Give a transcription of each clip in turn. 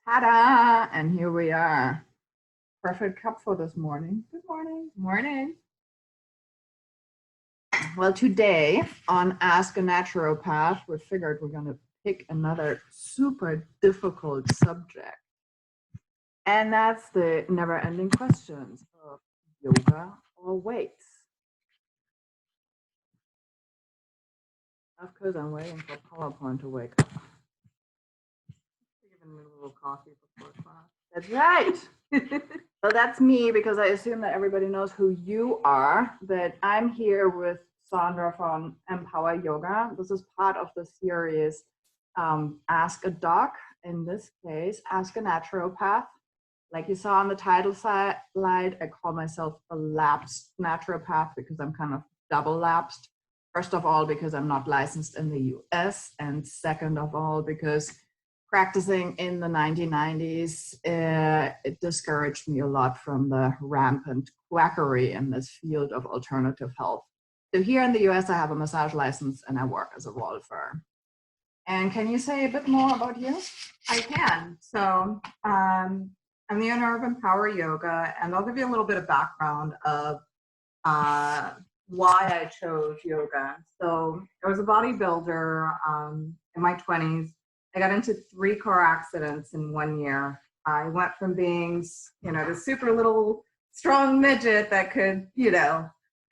Ta-da! And here we are. Perfect cup for this morning. Good morning. Morning. Well, today on Ask a Naturopath, we figured we're going to pick another super difficult subject. And that's the never-ending questions of yoga or weights. Of course, I'm waiting for PowerPoint to wake up. Giving me a little coffee before class. That's right. Well, that's me because I assume that everybody knows who you are. But I'm here with Sondra from Empower Yoga. This is part of the series Ask a Doc. In this case, Ask a Naturopath. Like you saw on the title slide, I call myself a lapsed naturopath because I'm kind of double lapsed. First of all, because I'm not licensed in the US, and second of all, because practicing in the 1990s, it discouraged me a lot from the rampant quackery in this field of alternative health. So here in the US, I have a massage license and I work as a Rolfer. And can you say a bit more about you? I can. So I'm the owner of Empower Yoga, and I'll give you a little bit of background of why I chose yoga. So I was a bodybuilder in my 20s. I got into 3 car accidents in 1 year. I went from being, the super little strong midget that could,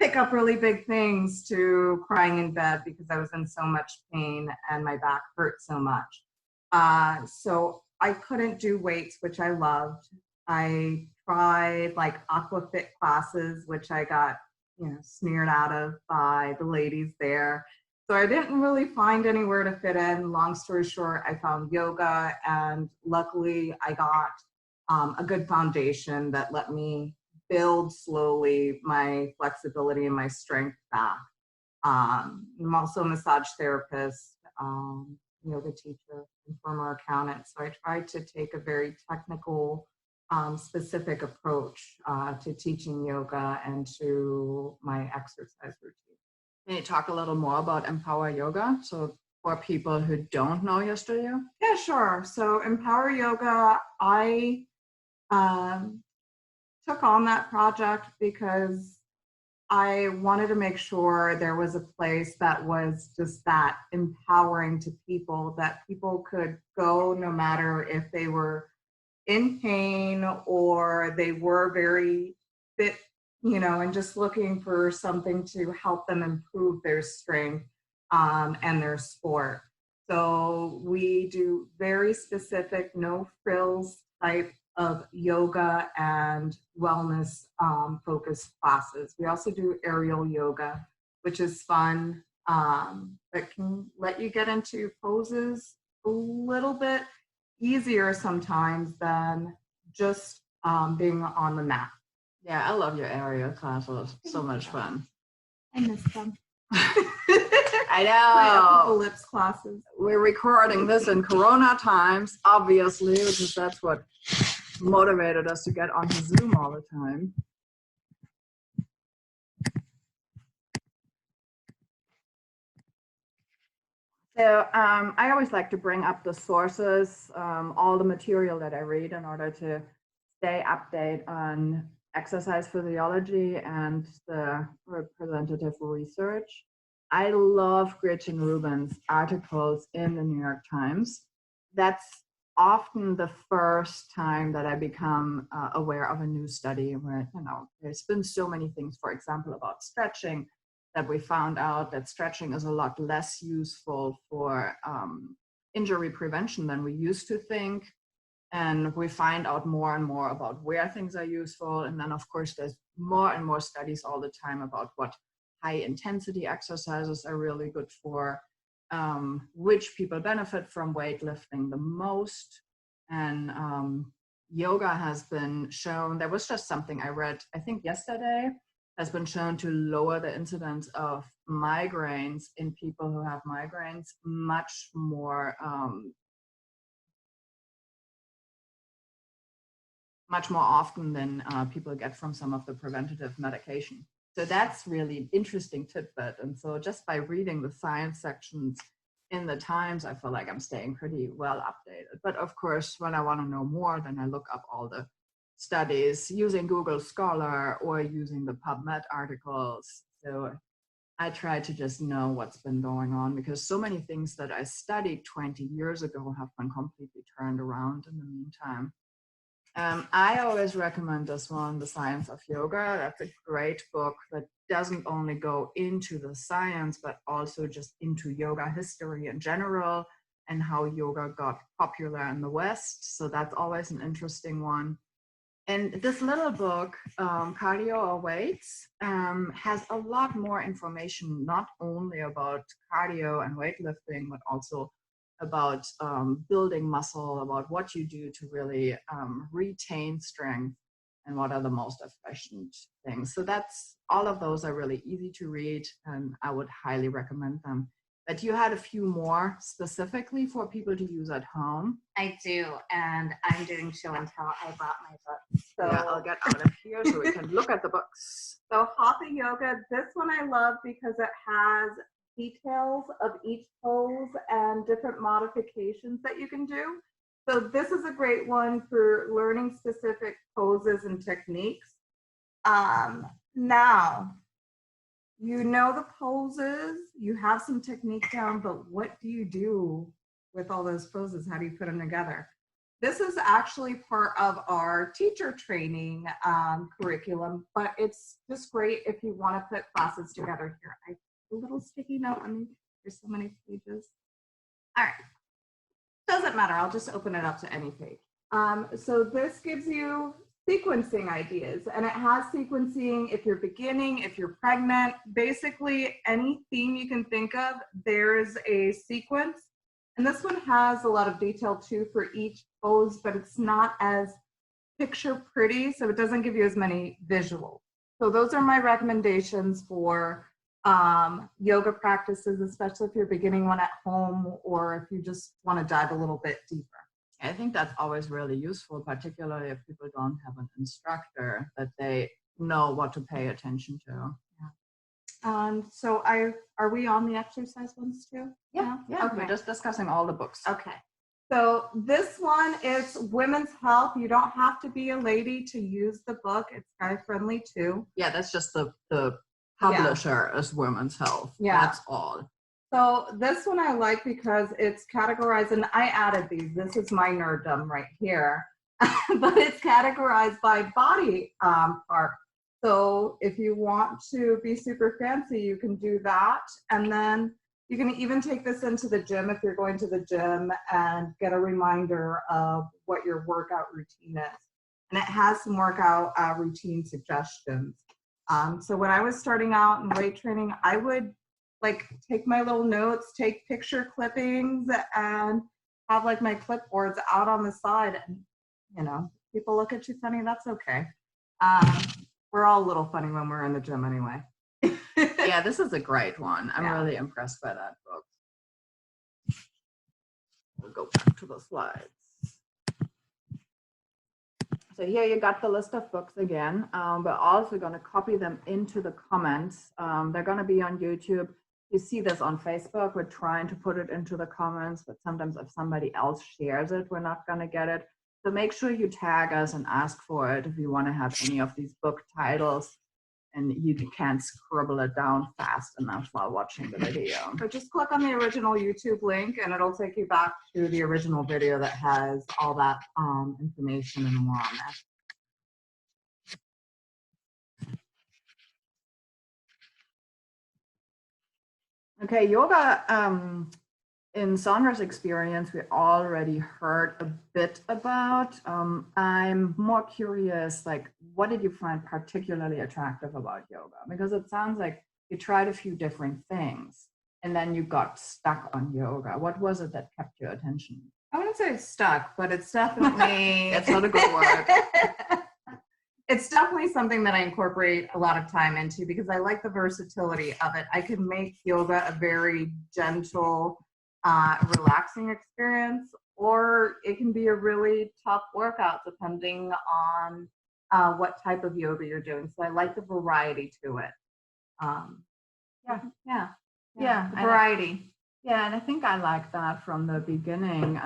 pick up really big things to crying in bed because I was in so much pain and my back hurt so much. So I couldn't do weights, which I loved. I tried like aquafit classes, which I got, sneered out of by the ladies there. So I didn't really find anywhere to fit in. Long story short, I found yoga, and luckily I got a good foundation that let me build slowly my flexibility and my strength back. I'm also a massage therapist, yoga teacher, and former accountant. So I tried to take a very technical, specific approach to teaching yoga and to my exercise routine. Can you talk a little more about Empower Yoga? So for people who don't know your studio? Yeah, sure. So Empower Yoga, I took on that project because I wanted to make sure there was a place that was just that empowering to people, that people could go no matter if they were in pain or they were very fit, and just looking for something to help them improve their strength and their sport. So we do very specific, no frills type of yoga and wellness focused classes. We also do aerial yoga, which is fun, that can let you get into poses a little bit easier sometimes than just being on the mat. Yeah, I love your aerial classes. So much fun. I miss them. I My know. lips classes. We're recording this in Corona times, obviously, because that's what motivated us to get onto Zoom all the time. So I always like to bring up the sources, all the material that I read in order to stay updated on exercise physiology and the representative research. I love Gretchen Rubin's articles in the New York Times. That's often the first time that I become aware of a new study where, there's been so many things, for example, about stretching, that we found out that stretching is a lot less useful for injury prevention than we used to think. And we find out more and more about where things are useful. And then, of course, there's more and more studies all the time about what high intensity exercises are really good for, which people benefit from weightlifting the most. And yoga has been shown, there was just something I read, I think yesterday, has been shown to lower the incidence of migraines in people who have migraines much more often than people get from some of the preventative medication. So that's really interesting tidbit. And so just by reading the science sections in the times, I feel like I'm staying pretty well updated. But of course, when I want to know more, then I look up all the studies using Google Scholar or using the PubMed articles. So I try to just know what's been going on, because so many things that I studied 20 years ago have been completely turned around in the meantime. I always recommend this one, The Science of Yoga. That's a great book that doesn't only go into the science, but also just into yoga history in general and how yoga got popular in the West. So that's always an interesting one. And this little book, Cardio or Weights, has a lot more information, not only about cardio and weightlifting, but also about building muscle, about what you do to really retain strength and what are the most efficient things. So that's, all of those are really easy to read, and I would highly recommend them. But you had a few more specifically for people to use at home. I do, and I'm doing show and tell. I bought my book. So yeah, I'll get out of here so we can look at the books. So Hatha Yoga, this one I love because it has details of each pose and different modifications that you can do. So this is a great one for learning specific poses and techniques. Now, you know the poses, you have some technique down, but what do you do with all those poses? How do you put them together? This is actually part of our teacher training curriculum, but it's just great if you want to put classes together here. I have a little sticky note on me. There's so many pages. All right, doesn't matter. I'll just open it up to any page. So this gives you sequencing ideas, and it has sequencing if you're beginning, if you're pregnant, basically any theme you can think of, there's a sequence. And this one has a lot of detail too for each pose, but it's not as picture pretty, so it doesn't give you as many visuals. So those are my recommendations for yoga practices, especially if you're beginning one at home or if you just want to dive a little bit deeper. I think that's always really useful, particularly if people don't have an instructor, that they know what to pay attention to. So are we on the exercise ones too? Yeah. Okay. We're just discussing all the books. Okay. So this one is Women's Health. You don't have to be a lady to use the book. It's guy friendly too. Yeah, that's just the publisher is Women's Health. Yeah. That's all. So this one I like because it's categorized, and I added these. This is my nerddom right here. But it's categorized by body part. So if you want to be super fancy, you can do that. And then you can even take this into the gym if you're going to the gym and get a reminder of what your workout routine is. And it has some workout routine suggestions. So when I was starting out in weight training, I would like take my little notes, take picture clippings, and have like my clipboards out on the side. And, you know, people look at you funny, that's okay. We're all a little funny when we're in the gym anyway. Yeah, this is a great one. I'm really impressed by that book. We'll go back to the slides. So here you got the list of books again. We're also going to copy them into the comments. They're going to be on YouTube. You see this on Facebook. We're trying to put it into the comments, but sometimes if somebody else shares it, we're not going to get it. So make sure you tag us and ask for it if you want to have any of these book titles and you can't scribble it down fast enough while watching the video. So just click on the original YouTube link and it'll take you back to the original video that has all that information and more on there. Okay, yoga, in Sondra's experience, we already heard a bit about. I'm more curious, like, what did you find particularly attractive about yoga? Because it sounds like you tried a few different things and then you got stuck on yoga. What was it that kept your attention? I wouldn't say stuck, but it's definitely... That's not a good word. It's definitely something that I incorporate a lot of time into because I like the versatility of it. I can make yoga a very gentle, relaxing experience, or it can be a really tough workout depending on what type of yoga you're doing. So I like the variety to it. The variety. Yeah, and I think I like that from the beginning.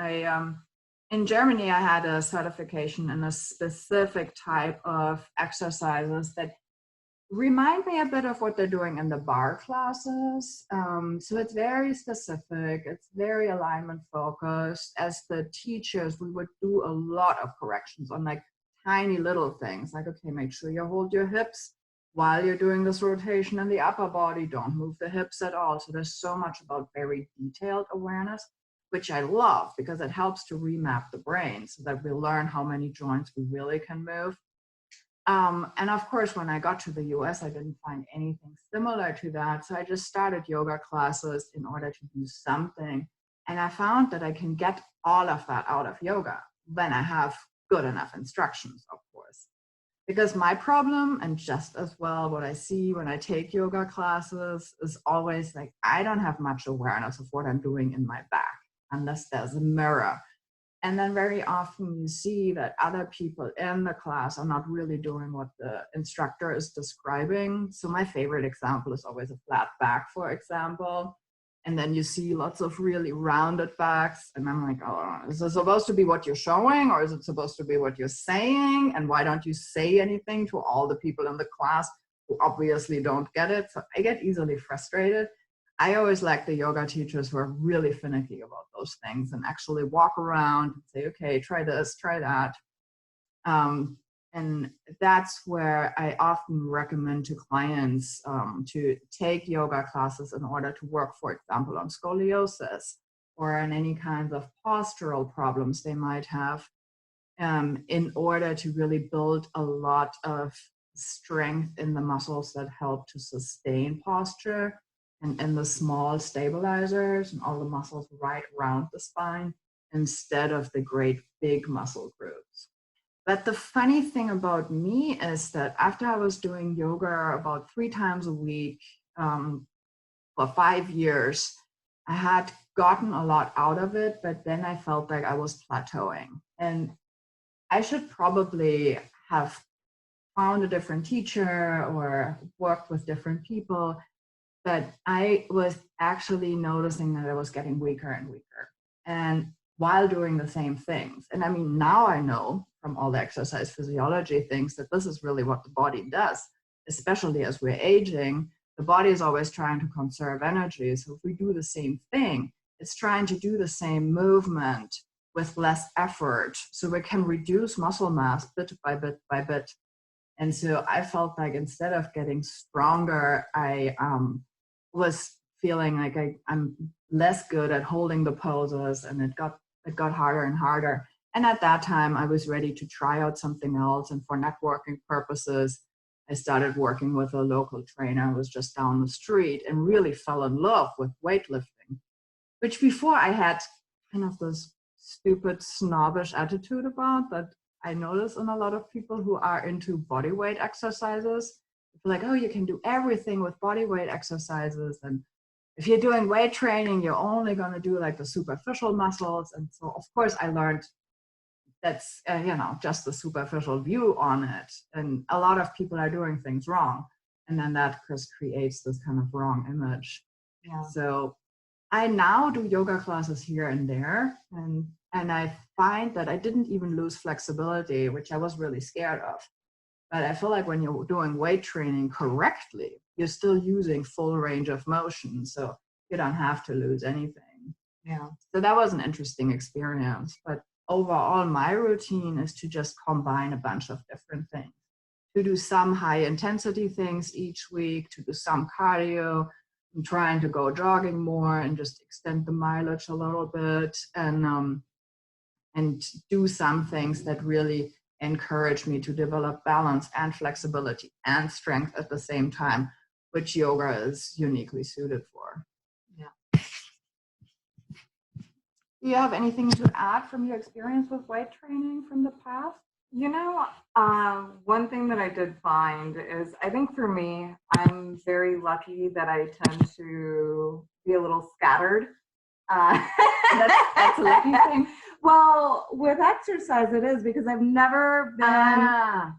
In Germany, I had a certification in a specific type of exercises that remind me a bit of what they're doing in the bar classes. So it's very specific, it's very alignment focused. As the teachers, we would do a lot of corrections on like tiny little things, like, okay, make sure you hold your hips while you're doing this rotation in the upper body, don't move the hips at all. So there's so much about very detailed awareness, which I love because it helps to remap the brain so that we learn how many joints we really can move. And of course, when I got to the US, I didn't find anything similar to that. So I just started yoga classes in order to do something. And I found that I can get all of that out of yoga when I have good enough instructions, of course. Because my problem, and just as well what I see when I take yoga classes, is always like, I don't have much awareness of what I'm doing in my back unless there's a mirror. And then very often you see that other people in the class are not really doing what the instructor is describing. So my favorite example is always a flat back, for example. And then you see lots of really rounded backs. And I'm like, oh, is this supposed to be what you're showing, or is it supposed to be what you're saying? And why don't you say anything to all the people in the class who obviously don't get it? So I get easily frustrated. I always like the yoga teachers who are really finicky about those things and actually walk around and say, okay, try this, try that. And that's where I often recommend to clients to take yoga classes in order to work, for example, on scoliosis or on any kinds of postural problems they might have, in order to really build a lot of strength in the muscles that help to sustain posture, and the small stabilizers and all the muscles right around the spine instead of the great big muscle groups. But the funny thing about me is that after I was doing yoga about 3 times a week for 5 years, I had gotten a lot out of it, but then I felt like I was plateauing. And I should probably have found a different teacher or worked with different people. But I was actually noticing that I was getting weaker and weaker, and while doing the same things. And I mean, now I know from all the exercise physiology things that this is really what the body does, especially as we're aging. The body is always trying to conserve energy. So if we do the same thing, it's trying to do the same movement with less effort. So we can reduce muscle mass bit by bit by bit. And so I felt like instead of getting stronger, I was feeling like I'm less good at holding the poses, and it got harder and harder. And at that time, I was ready to try out something else. And for networking purposes, I started working with a local trainer who was just down the street and really fell in love with weightlifting, which before I had kind of this stupid snobbish attitude about that I notice in a lot of people who are into body weight exercises. Like, oh, you can do everything with body weight exercises. And if you're doing weight training, you're only going to do like the superficial muscles. And so, of course, I learned that's, just the superficial view on it. And a lot of people are doing things wrong. And then that just creates this kind of wrong image. Yeah. So I now do yoga classes here and there. And I find that I didn't even lose flexibility, which I was really scared of. But I feel like when you're doing weight training correctly, you're still using full range of motion. So you don't have to lose anything. Yeah. So that was an interesting experience. But overall, my routine is to just combine a bunch of different things. To do some high intensity things each week, to do some cardio. I'm trying to go jogging more and just extend the mileage a little bit, and do some things that really encourage me to develop balance and flexibility and strength at the same time, which yoga is uniquely suited for. Yeah. Do you have anything to add from your experience with weight training from the past? One thing that I did find is, I think for me, I'm very lucky that I tend to be a little scattered. That's a lucky thing. Well, with exercise, it is because I've never been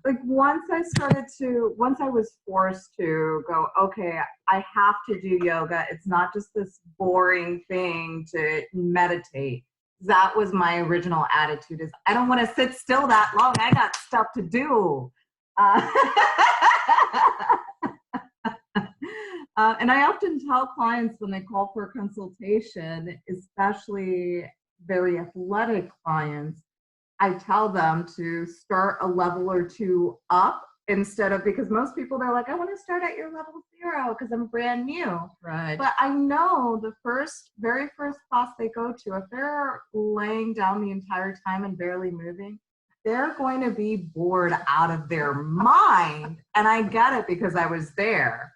like once I was forced to go, okay, I have to do yoga. It's not just this boring thing to meditate. That was my original attitude is I don't want to sit still that long. I got stuff to do. And I often tell clients when they call for a consultation, especially very athletic clients, I tell them to start a level or two up instead of, because most people, they're like, I want to start at your level 0 because I'm brand new. Right. But I know the very first class they go to, if they're laying down the entire time and barely moving, they're going to be bored out of their mind. And I get it because I was there.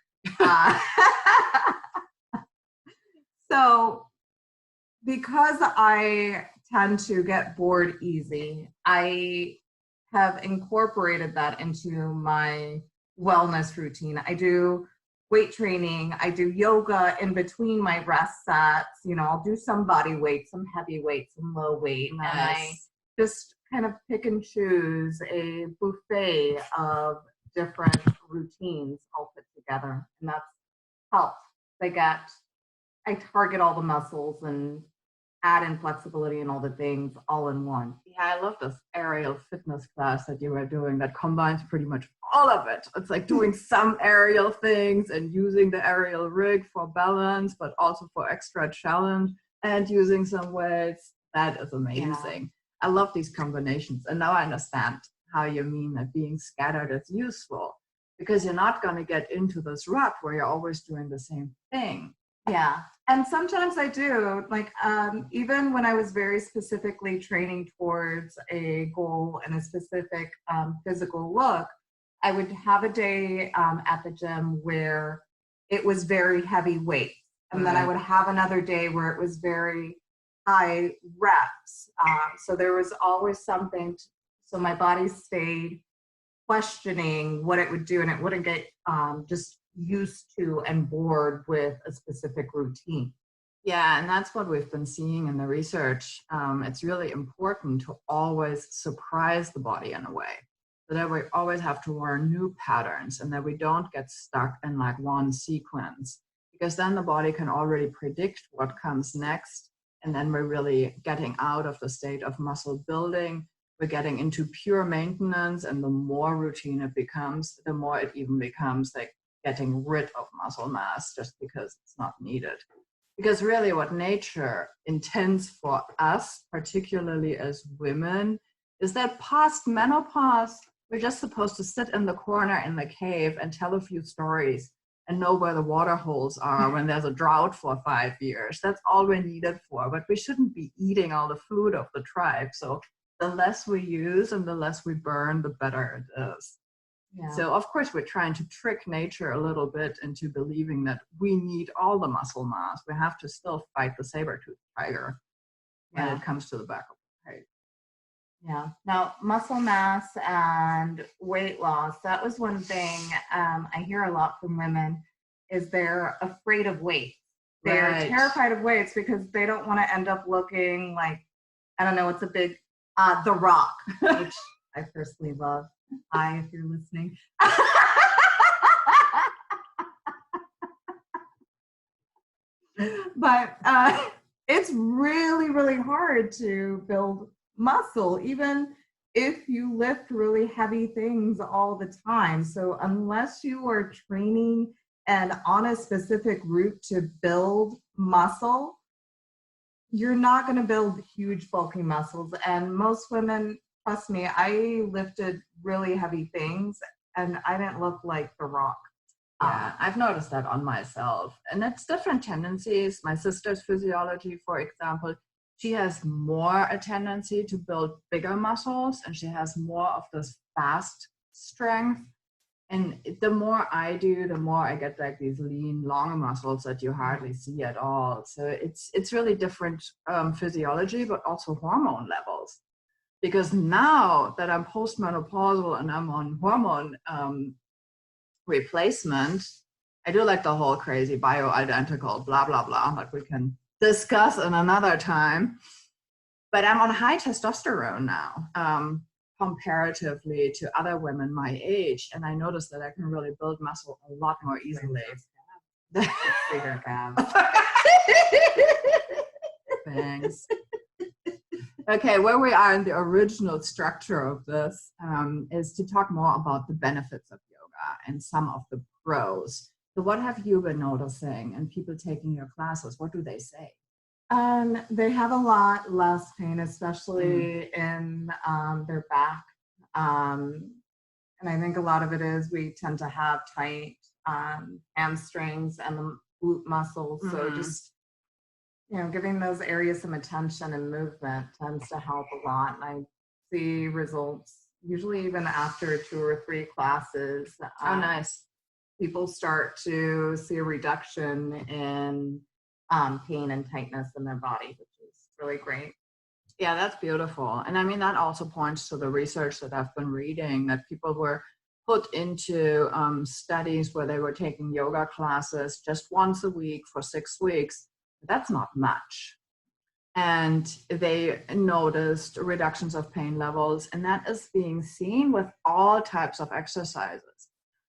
So because I tend to get bored easy, I have incorporated that into my wellness routine. I do weight training. I do yoga in between my rest sets. You know, I'll do some body weight, some heavy weight, some low weight. Nice. And I just kind of pick and choose a buffet of different routines I'll put together. And that's helped. I target all the muscles and add in flexibility and all the things all in one. Yeah, I love this aerial fitness class that you were doing that combines pretty much all of it. It's like doing some aerial things and using the aerial rig for balance, but also for extra challenge and using some weights. That is amazing. Yeah. I love these combinations. And now I understand how you mean that being scattered is useful because you're not going to get into this rut where you're always doing the same thing. Yeah. And sometimes I do, like, even when I was very specifically training towards a goal and a specific physical look, I would have a day at the gym where it was very heavy weight. And then I would have another day where it was very high reps. So there was always something, so my body stayed questioning what it would do and it wouldn't get just used to and bored with a specific routine. Yeah, and that's what we've been seeing in the research. It's really important to always surprise the body in a way, so that we always have to learn new patterns and that we don't get stuck in like one sequence, because then the body can already predict what comes next, and then we're really getting out of the state of muscle building. We're getting into pure maintenance, and the more routine it becomes, the more it even becomes like getting rid of muscle mass just because it's not needed. Because really what nature intends for us, particularly as women, is that past menopause, we're just supposed to sit in the corner in the cave and tell a few stories and know where the water holes are when there's a drought for 5 years. That's all we're needed for, but we shouldn't be eating all the food of the tribe. So the less we use and the less we burn, the better it is. Yeah. So of course we're trying to trick nature a little bit into believing that we need all the muscle mass. We have to still fight the saber-toothed tiger when it comes to the back of the head. Yeah. Now, muscle mass and weight loss, that was one thing I hear a lot from women, is they're afraid of weight. They're terrified of weights because they don't want to end up looking like, I don't know, it's a big, The Rock, which I personally love. Hi, if you're listening. But it's really, really hard to build muscle, even if you lift really heavy things all the time. So unless you are training and on a specific route to build muscle, you're not going to build huge bulky muscles. And most women, trust me, I lifted really heavy things and I didn't look like The Rock. Yeah, I've noticed that on myself. And it's different tendencies. My sister's physiology, for example, she has more a tendency to build bigger muscles and she has more of this fast strength. And the more I do, the more I get like these lean, long muscles that you hardly see at all. So it's really different physiology, but also hormone levels. Because now that I'm postmenopausal and I'm on hormone replacement, I do like the whole crazy bioidentical blah, blah, blah that we can discuss in another time. but I'm on high testosterone now, comparatively to other women my age. And I noticed that I can really build muscle a lot more easily. Thanks. Okay, where we are in the original structure of this is to talk more about the benefits of yoga and some of the pros. So what have you been noticing and people taking your classes? What do they say? They have a lot less pain, especially in their back. And I think a lot of it is we tend to have tight hamstrings and the glute muscles. So just, giving those areas some attention and movement tends to help a lot. And I see results usually even after 2 or 3 classes. Oh, nice. People start to see a reduction in pain and tightness in their body, which is really great. Yeah, that's beautiful. And I mean, that also points to the research that I've been reading, that people were put into studies where they were taking yoga classes just once a week for 6 weeks. That's not much. And they noticed reductions of pain levels, and that is being seen with all types of exercises.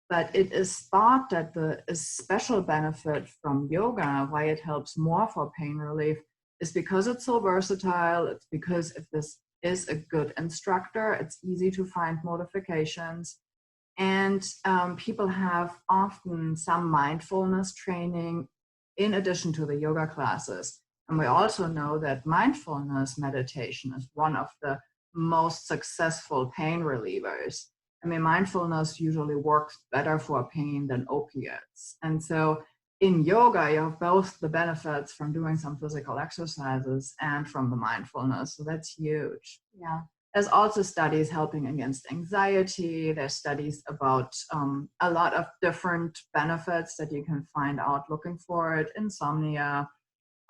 But it is thought that the special benefit from yoga, why it helps more for pain relief, is because it's so versatile. It's because if this is a good instructor, it's easy to find modifications. And people have often some mindfulness training in addition to the yoga classes. And we also know that mindfulness meditation is one of the most successful pain relievers. I mean, mindfulness usually works better for pain than opiates. And so in yoga, you have both the benefits from doing some physical exercises and from the mindfulness. So that's huge. Yeah. There's also studies helping against anxiety. There's studies about a lot of different benefits that you can find out looking for it, insomnia,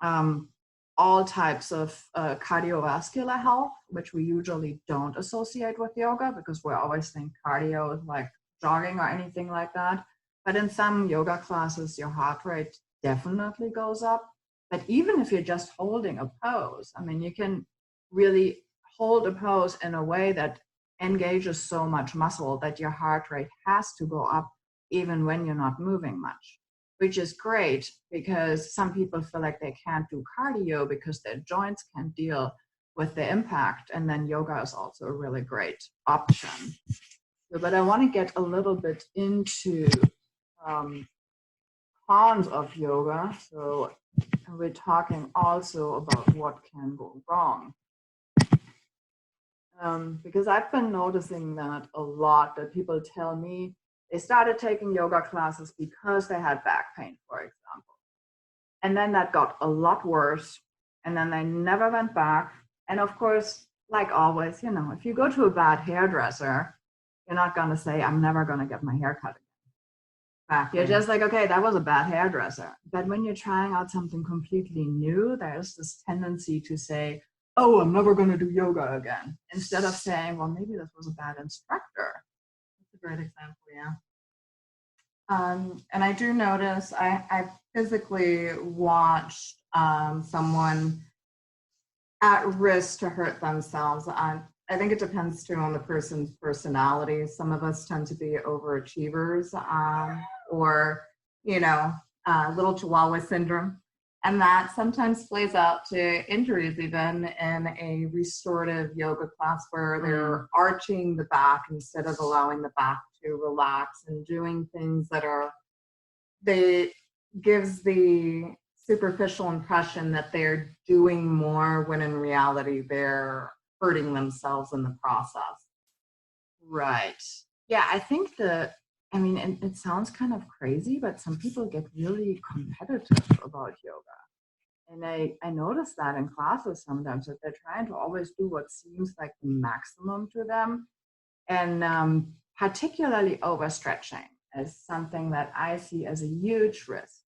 all types of cardiovascular health, which we usually don't associate with yoga because we always think cardio is like jogging or anything like that. But in some yoga classes, your heart rate definitely goes up. But even if you're just holding a pose, I mean, you can really hold a pose in a way that engages so much muscle that your heart rate has to go up even when you're not moving much, which is great because some people feel like they can't do cardio because their joints can't deal with the impact. And then yoga is also a really great option. But I want to get a little bit into cons of yoga. So we're talking also about what can go wrong. Because I've been noticing that a lot, that people tell me they started taking yoga classes because they had back pain, for example. And then that got a lot worse. And then they never went back. And of course, like always, if you go to a bad hairdresser, you're not going to say, I'm never going to get my hair cut again. You're just like, okay, that was a bad hairdresser. But when you're trying out something completely new, there's this tendency to say, oh, I'm never going to do yoga again, instead of saying, well, maybe this was a bad instructor. That's a great example, yeah. And I do notice, I physically watched someone at risk to hurt themselves. I think it depends too on the person's personality. Some of us tend to be overachievers or, little Chihuahua syndrome. And that sometimes plays out to injuries, even in a restorative yoga class where they're arching the back instead of allowing the back to relax and doing things that gives the superficial impression that they're doing more when in reality they're hurting themselves in the process. Right. Yeah, I think and it sounds kind of crazy, but some people get really competitive about yoga. And I notice that in classes sometimes, that they're trying to always do what seems like the maximum to them. And particularly overstretching is something that I see as a huge risk.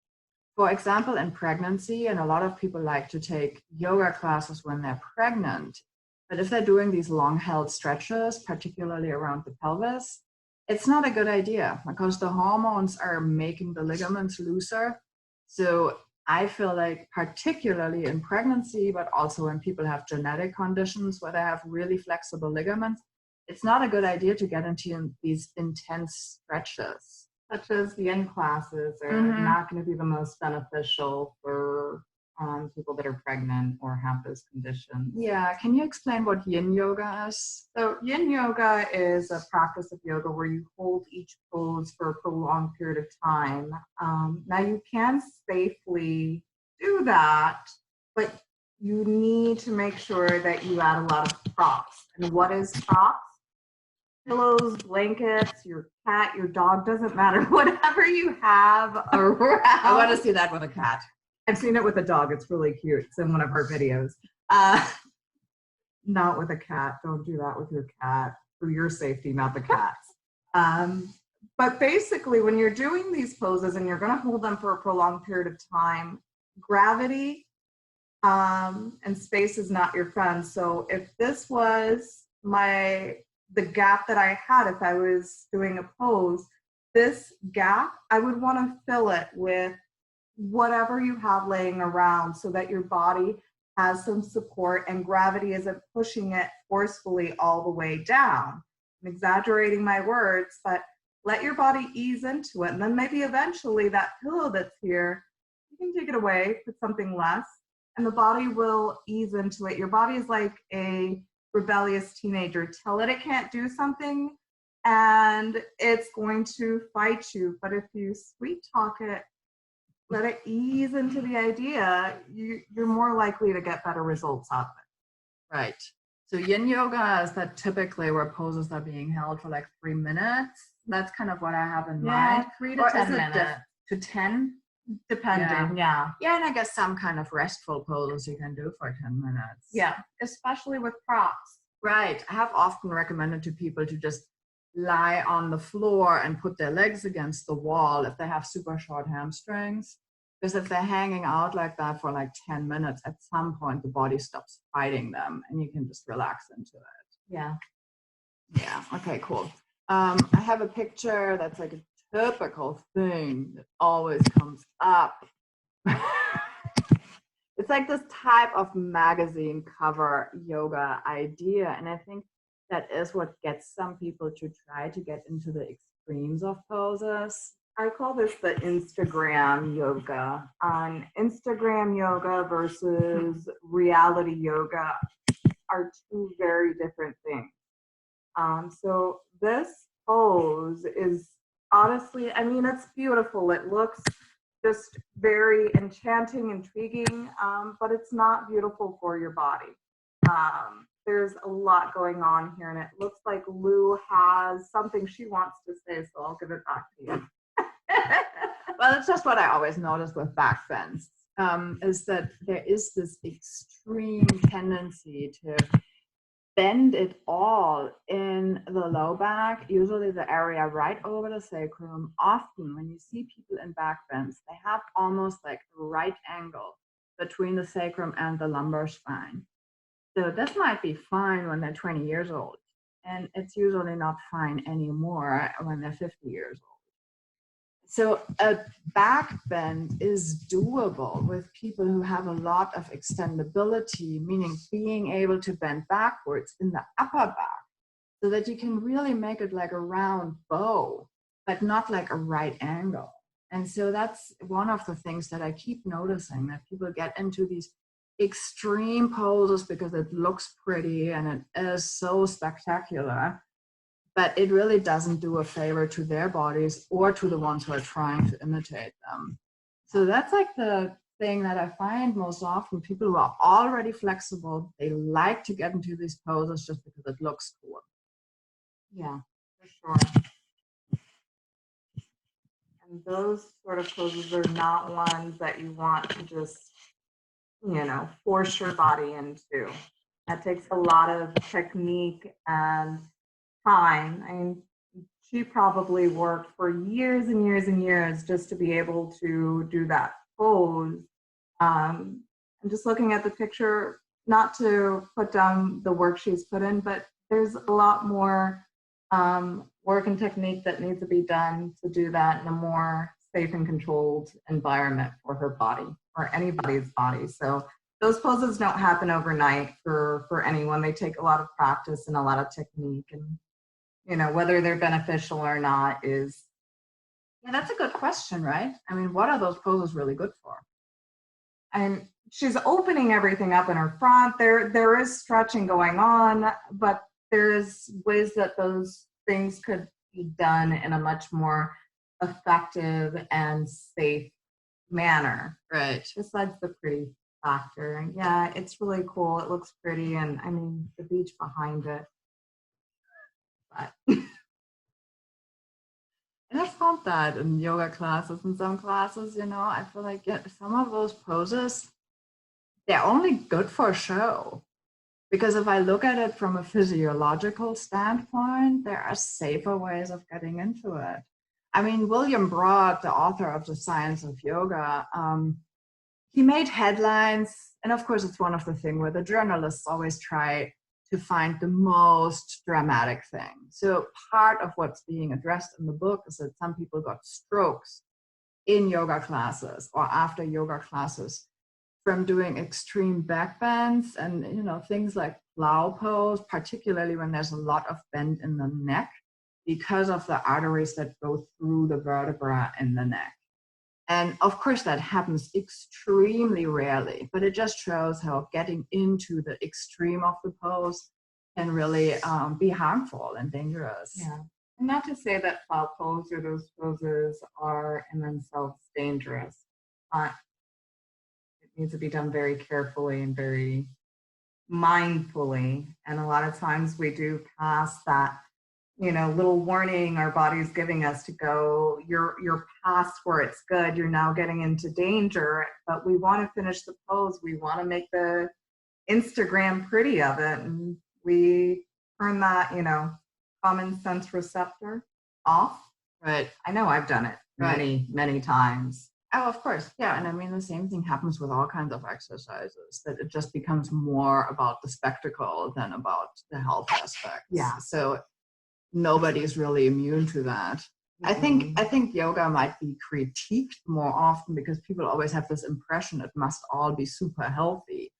For example, in pregnancy, and a lot of people like to take yoga classes when they're pregnant, but if they're doing these long-held stretches, particularly around the pelvis, it's not a good idea because the hormones are making the ligaments looser. So I feel like particularly in pregnancy, but also when people have genetic conditions where they have really flexible ligaments, it's not a good idea to get into these intense stretches. Such as the yin classes are not going to be the most beneficial for people that are pregnant or have those conditions. Yeah, can you explain what yin yoga is? So yin yoga is a practice of yoga where you hold each pose for a prolonged period of time. Now you can safely do that, but you need to make sure that you add a lot of props. And what is props? Pillows, blankets, your cat, your dog, doesn't matter. Whatever you have around. I want to see that with a cat. I've seen it with a dog. It's really cute. It's in one of our videos. Not with a cat. Don't do that with your cat. For your safety, not the cat's. But basically, when you're doing these poses and you're going to hold them for a prolonged period of time, gravity and space is not your friend. So if this was the gap that I had, if I was doing a pose, this gap, I would want to fill it with whatever you have laying around so that your body has some support and gravity isn't pushing it forcefully all the way down. I'm exaggerating my words, but let your body ease into it. And then maybe eventually that pillow that's here, you can take it away, put something less, and the body will ease into it. Your body is like a rebellious teenager. Tell it can't do something and it's going to fight you. But if you sweet talk it, let it ease into the idea, you're more likely to get better results out of it. Right. So yin yoga is that typically where poses are being held for like 3 minutes. That's kind of what I have in mind. 3 to 10 minutes. To 10? Depending, yeah. Yeah, and I guess some kind of restful poses you can do for 10 minutes. Yeah, especially with props. Right. I have often recommended to people to just lie on the floor and put their legs against the wall if they have super short hamstrings. Because if they're hanging out like that for like 10 minutes, at some point the body stops fighting them and you can just relax into it. Yeah. Yeah. Okay, cool. I have a picture that's like a typical thing that always comes up. It's like this type of magazine cover yoga idea. And I think that is what gets some people to try to get into the extremes of poses. I call this the Instagram yoga. Instagram yoga versus reality yoga are two very different things. So this pose is honestly, I mean, it's beautiful. It looks just very enchanting, intriguing, but it's not beautiful for your body. There's a lot going on here, and it looks like Lou has something she wants to say, so I'll give it back to you. Well, it's just what I always notice with back bends, is that there is this extreme tendency to bend it all in the low back, usually the area right over the sacrum. Often when you see people in back bends, they have almost like a right angle between the sacrum and the lumbar spine. So this might be fine when they're 20 years old, and it's usually not fine anymore when they're 50 years old. So a back bend is doable with people who have a lot of extendability, meaning being able to bend backwards in the upper back so that you can really make it like a round bow, but not like a right angle. And so that's one of the things that I keep noticing, that people get into these extreme poses because it looks pretty and it is so spectacular. But it really doesn't do a favor to their bodies or to the ones who are trying to imitate them. So that's like the thing that I find most often. People who are already flexible, they like to get into these poses just because it looks cool. Yeah, for sure. And those sort of poses are not ones that you want to just, force your body into. That takes a lot of technique and time. I mean, she probably worked for years and years and years just to be able to do that pose. I'm just looking at the picture, not to put down the work she's put in, but there's a lot more work and technique that needs to be done to do that in a more safe and controlled environment for her body. anybody's body. So those poses don't happen overnight for anyone. They take a lot of practice and a lot of technique, and whether they're beneficial or not is. Yeah, that's a good question, right? I mean, what are those poses really good for? And she's opening everything up in her front. There is stretching going on, but there's ways that those things could be done in a much more effective and safe manner. Right. Besides the pretty factor. And yeah, it's really cool. It looks pretty. And I mean, the beach behind it. But And I found that in yoga classes and some classes, I feel like some of those poses, they're only good for show. Because if I look at it from a physiological standpoint, there are safer ways of getting into it. I mean, William Broad, the author of The Science of Yoga, he made headlines. And of course, it's one of the things where the journalists always try to find the most dramatic thing. So part of what's being addressed in the book is that some people got strokes in yoga classes or after yoga classes from doing extreme back bends and things like plow pose, particularly when there's a lot of bend in the neck because of the arteries that go through the vertebra in the neck. And of course, that happens extremely rarely, but it just shows how getting into the extreme of the pose can really be harmful and dangerous. Yeah. And not to say that plow pose or those poses are in themselves dangerous. It needs to be done very carefully and very mindfully. And a lot of times we do pass that little warning our body's giving us to go, you're past where it's good, you're now getting into danger, but we want to finish the pose. We want to make the Instagram pretty of it. And we turn that, common sense receptor off. Right. I know I've done it many, many times. Oh, of course. Yeah. And I mean, the same thing happens with all kinds of exercises, that it just becomes more about the spectacle than about the health aspects. Yeah. So nobody's really immune to that. Mm-hmm. I think yoga might be critiqued more often because people always have this impression it must all be super healthy.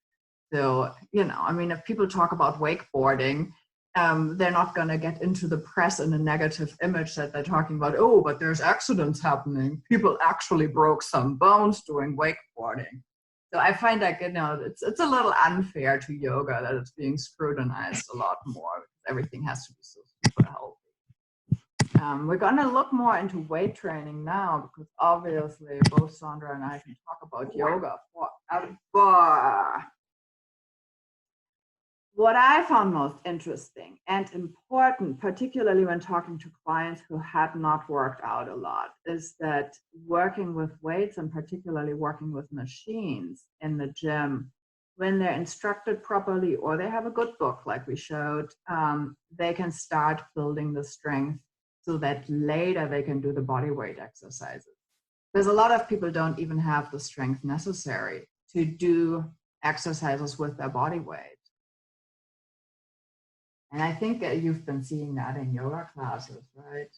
So, I mean, if people talk about wakeboarding, they're not going to get into the press in a negative image that they're talking about, oh, but there's accidents happening. People actually broke some bones doing wakeboarding. So I find like, it's a little unfair to yoga that it's being scrutinized a lot more. Everything has to be so super healthy. We're going to look more into weight training now because obviously both Sondra and I can talk about yoga forever. What I found most interesting and important, particularly when talking to clients who had not worked out a lot, is that working with weights and particularly working with machines in the gym, when they're instructed properly or they have a good book like we showed, they can start building the strength so that later they can do the body weight exercises. Because a lot of people don't even have the strength necessary to do exercises with their body weight. And I think that you've been seeing that in yoga classes, right?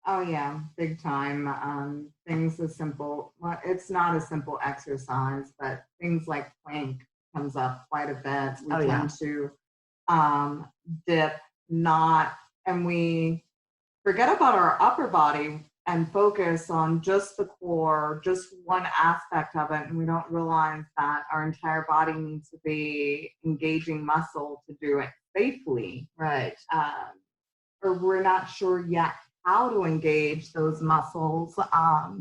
Oh yeah, big time. Things as simple, well, it's not a simple exercise, but things like plank comes up quite a bit. We tend to dip, knot, and we forget about our upper body and focus on just the core, just one aspect of it. And we don't realize that our entire body needs to be engaging muscle to do it safely. Right. Or we're not sure yet how to engage those muscles.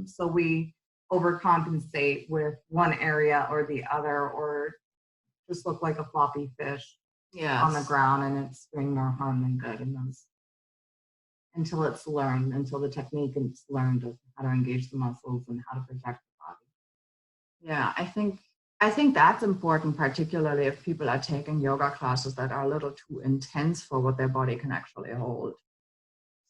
So we overcompensate with one area or the other, or just look like a floppy fish on the ground, and it's doing more harm than good in those. Until it's learned, until the technique is learned of how to engage the muscles and how to protect the body. Yeah, I think that's important, particularly if people are taking yoga classes that are a little too intense for what their body can actually hold.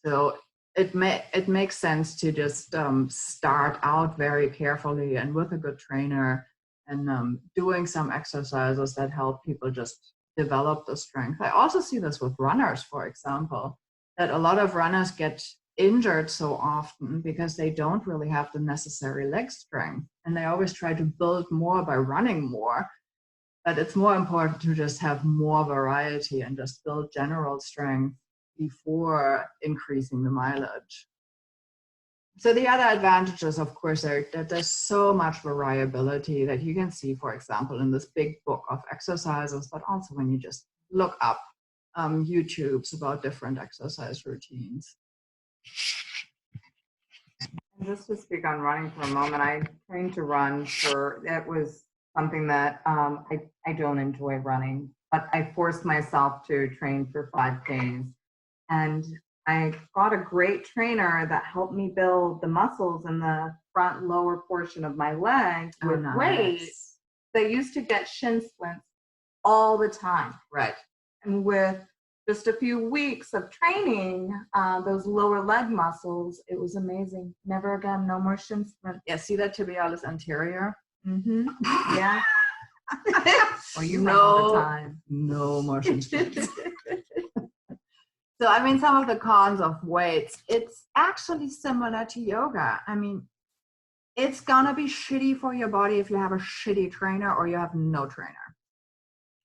So it makes sense to just start out very carefully and with a good trainer and doing some exercises that help people just develop the strength. I also see this with runners, for example, that a lot of runners get injured so often because they don't really have the necessary leg strength. And they always try to build more by running more. But it's more important to just have more variety and just build general strength before increasing the mileage. So the other advantages, of course, are that there's so much variability that you can see, for example, in this big book of exercises, but also when you just look up YouTubes about different exercise routines. And just to speak on running for a moment, I trained to run it was something that I don't enjoy running, but I forced myself to train for 5 days. And I got a great trainer that helped me build the muscles in the front lower portion of my legs with weights. They used to get shin splints all the time. Right. And with just a few weeks of training those lower leg muscles, it was amazing. Never again, no more shin splints. Yeah, see that tibialis anterior? Mm-hmm. Yeah. Well, you run all the time. No more shin splints. So, I mean, some of the cons of weights, it's actually similar to yoga. I mean, it's gonna be shitty for your body if you have a shitty trainer or you have no trainer.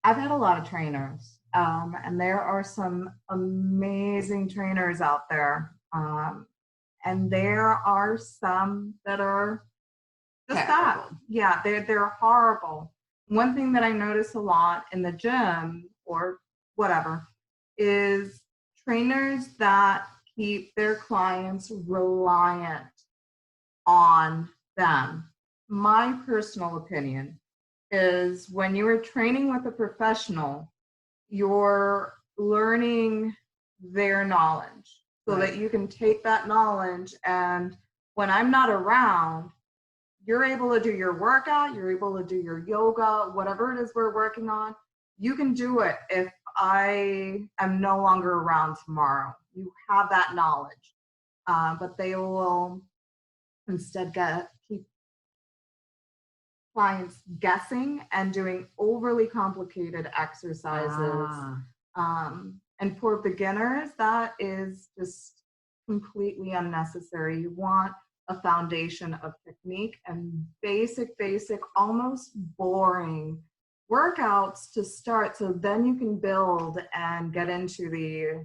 I've had a lot of trainers, and there are some amazing trainers out there. And there are some that are just that. Yeah, they're horrible. One thing that I notice a lot in the gym or whatever is trainers that keep their clients reliant on them. My personal opinion is when you are training with a professional, you're learning their knowledge so that you can take that knowledge, and when I'm not around, you're able to do your workout, you're able to do your yoga, whatever it is we're working on. You can do it if I am no longer around tomorrow. You have that knowledge, but they will instead keep clients guessing and doing overly complicated exercises. And for beginners, that is just completely unnecessary. You want a foundation of technique and basic, almost boring workouts to start, so then you can build and get into the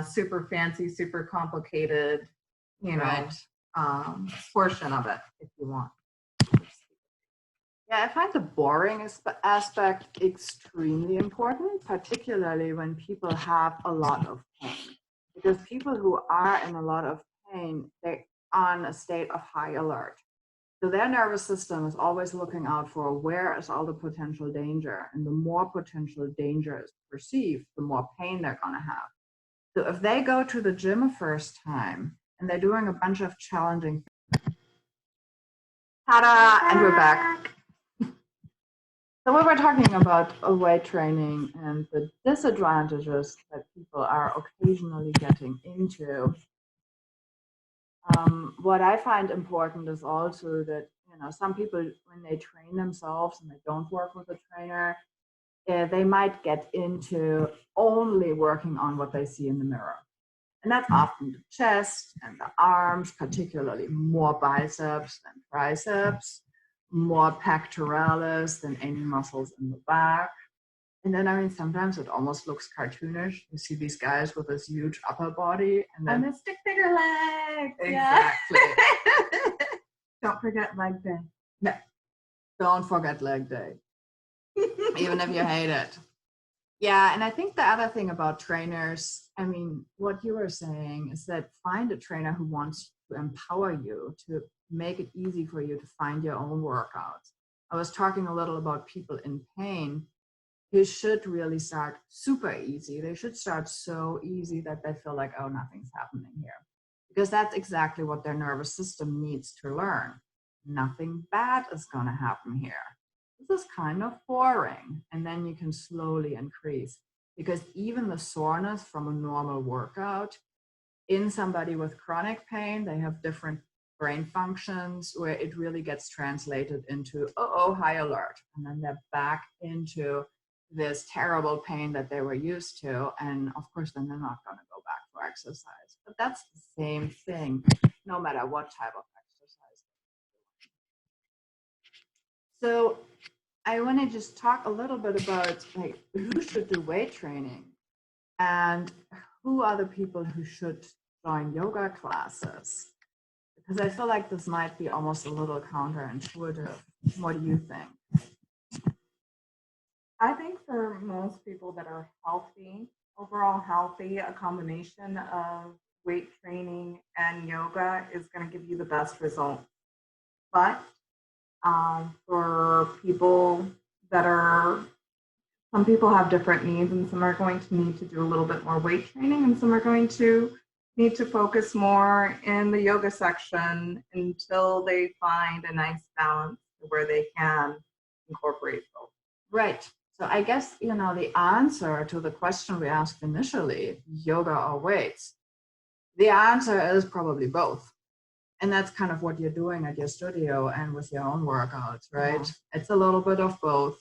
super fancy, super complicated, portion of it if you want. Yeah, I find the boring aspect extremely important, particularly when people have a lot of pain. Because people who are in a lot of pain, they're on a state of high alert. So their nervous system is always looking out for where is all the potential danger. And the more potential danger is perceived, the more pain they're going to have. So if they go to the gym a first time and they're doing a bunch of challenging things, ta-da, and we're back. So we were talking about weight training and the disadvantages that people are occasionally getting into. What I find important is also that, some people, when they train themselves and they don't work with a trainer, they might get into only working on what they see in the mirror. And that's often the chest and the arms, particularly more biceps than triceps, more pectoralis than any muscles in the back. And then, sometimes it almost looks cartoonish. You see these guys with this huge upper body. And then the stick figure legs. Exactly. Yeah. Don't forget leg day. No, don't forget leg day. Even if you hate it. Yeah, and I think the other thing about trainers, what you were saying is that find a trainer who wants to empower you, to make it easy for you to find your own workouts. I was talking a little about people in pain. You should really start super easy. They should start so easy that they feel like, oh, nothing's happening here. Because that's exactly what their nervous system needs to learn. Nothing bad is going to happen here. This is kind of boring. And then you can slowly increase. Because even the soreness from a normal workout, in somebody with chronic pain, they have different brain functions where it really gets translated into, high alert. And then they're back into this terrible pain that they were used to. And of course, then they're not going to go back for exercise. But that's the same thing, no matter what type of So I want to just talk a little bit about like who should do weight training and who are the people who should join yoga classes. Because I feel like this might be almost a little counterintuitive. What do you think? I think for most people that are healthy, overall healthy, a combination of weight training and yoga is going to give you the best result. But for people that are, some people have different needs, and some are going to need to do a little bit more weight training, and some are going to need to focus more in the yoga section until they find a nice balance where they can incorporate both. Right. So I guess, the answer to the question we asked initially, yoga or weights, the answer is probably both. And that's kind of what you're doing at your studio and with your own workouts, right? Yeah. It's a little bit of both.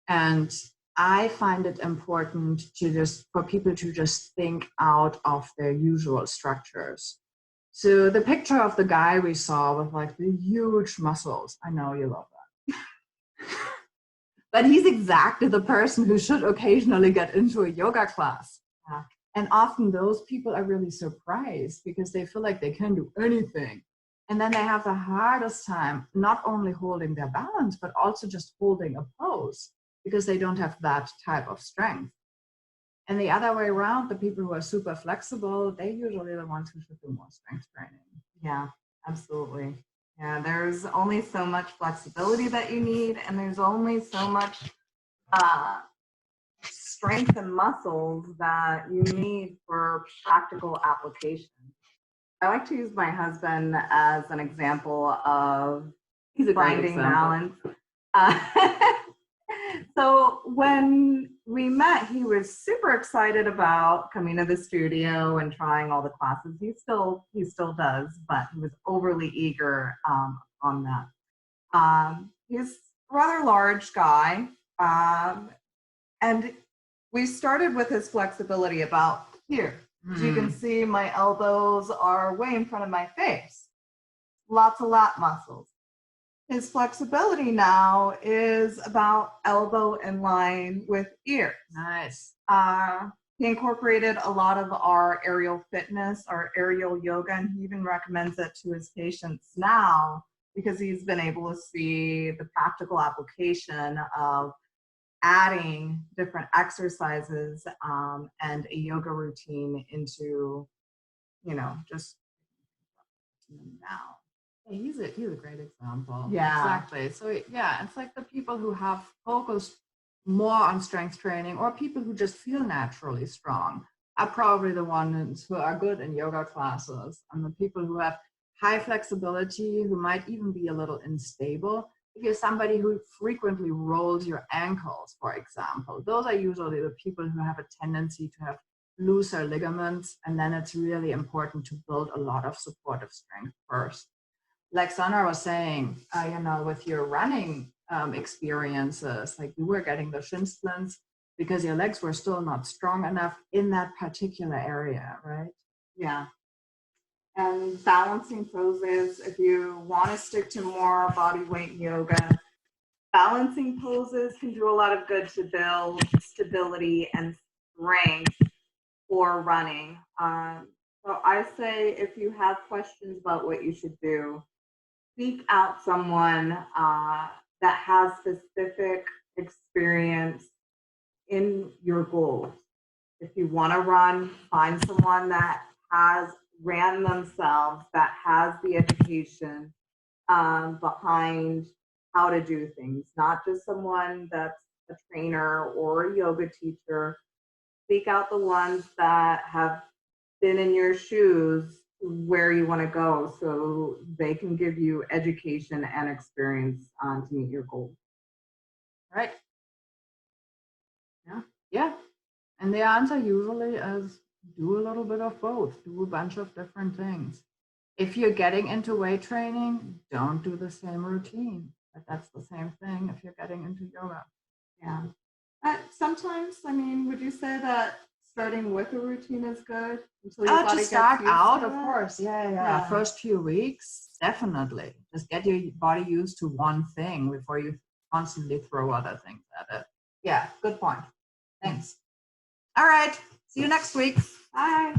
And I find it important for people to just think out of their usual structures. So the picture of the guy we saw with like the huge muscles, I know you love that. But he's exactly the person who should occasionally get into a yoga class. Yeah. And often those people are really surprised because they feel like they can do anything. And then they have the hardest time not only holding their balance, but also just holding a pose because they don't have that type of strength. And the other way around, the people who are super flexible, they're usually the ones who should do more strength training. Yeah, absolutely. Yeah, there's only so much flexibility that you need, and there's only so much strength and muscles that you need for practical application. I like to use my husband as an example of finding balance. So when we met, he was super excited about coming to the studio and trying all the classes. He still does, but he was overly eager on that. He's a rather large guy, and we started with his flexibility about here. As you can see, my elbows are way in front of my face. Lots of lat muscles. His flexibility now is about elbow in line with ears. Nice. He incorporated a lot of our aerial fitness, our aerial yoga, and he even recommends it to his patients now because he's been able to see the practical application of adding different exercises and a yoga routine into, just now. He's a great example. Yeah. Exactly. So yeah, it's like the people who have focused more on strength training or people who just feel naturally strong are probably the ones who are good in yoga classes. And the people who have high flexibility, who might even be a little unstable. If you're somebody who frequently rolls your ankles, for example, those are usually the people who have a tendency to have looser ligaments. And then it's really important to build a lot of supportive strength first. Like Sondra was saying, with your running experiences, like you were getting the shin splints because your legs were still not strong enough in that particular area, right? Yeah. And balancing poses, if you want to stick to more body weight yoga, balancing poses can do a lot of good to build stability and strength for running. So I say if you have questions about what you should do, seek out someone that has specific experience in your goals. If you want to run, find someone that has ran themselves, that has the education behind how to do things, not just someone that's a trainer or a yoga teacher. Seek out the ones that have been in your shoes where you want to go so they can give you education and experience to meet your goals. Right. Yeah. And the answer usually is do a little bit of both, do a bunch of different things. If you're getting into weight training, don't do the same routine. But that's the same thing if you're getting into yoga. Yeah. Sometimes, would you say that starting with a routine is good until your body To gets start used out, to of it? course. Yeah. Yeah. First few weeks, definitely. Just get your body used to one thing before you constantly throw other things at it. Yeah, good point. Thanks. All right. See you next week. Bye.